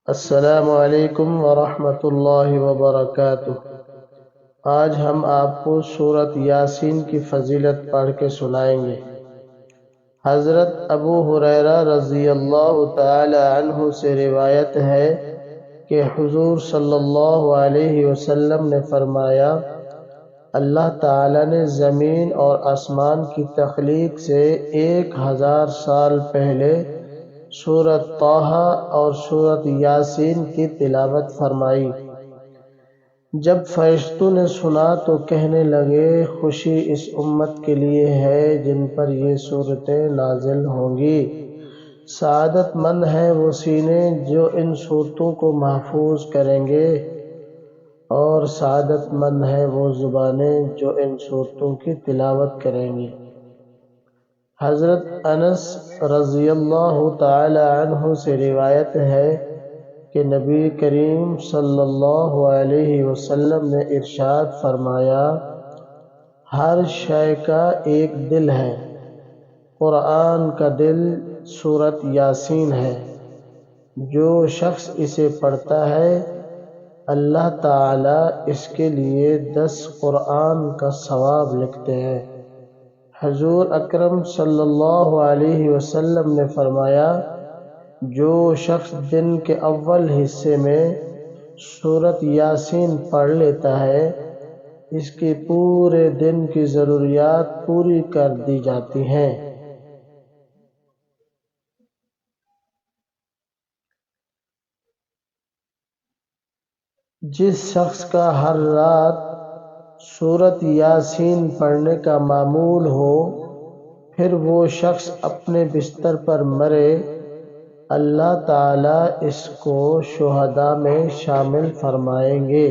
السلام علیکم ورحمۃ اللہ وبرکاتہ۔ آج ہم آپ کو سورۃ یاسین کی فضیلت پڑھ کے سنائیں گے۔ حضرت ابو ہریرہ رضی اللہ تعالی عنہ سے روایت ہے کہ حضور صلی اللہ علیہ وسلم نے فرمایا، اللہ تعالی نے زمین اور آسمان کی تخلیق سے 1000 سال پہلے سورۃ طٰہٰ اور سورۃ یاسین کی تلاوت فرمائی۔ جب فرشتوں نے سنا تو کہنے لگے، خوشی اس امت کے لیے ہے جن پر یہ سورتیں نازل ہوں گی۔ سعادت مند ہیں وہ سینے جو ان سورتوں کو محفوظ کریں گے، اور سعادت مند ہیں وہ زبانیں جو ان سورتوں کی تلاوت کریں گی۔ حضرت انس رضی اللہ تعالی عنہ سے روایت ہے کہ نبی کریم صلی اللہ علیہ وسلم نے ارشاد فرمایا، ہر شے کا ایک دل ہے، قرآن کا دل سورۃ یاسین ہے۔ جو شخص اسے پڑھتا ہے اللہ تعالی اس کے لیے 10 قرآن کا ثواب لکھتے ہیں۔ حضور اکرم صلی اللہ علیہ وسلم نے فرمایا، جو شخص دن کے اول حصے میں سورۃ یاسین پڑھ لیتا ہے اس کی پورے دن کی ضروریات پوری کر دی جاتی ہیں۔ جس شخص کا ہر رات سورۃ یاسین پڑھنے کا معمول ہو، پھر وہ شخص اپنے بستر پر مرے، اللہ تعالی اس کو شہداء میں شامل فرمائیں گے۔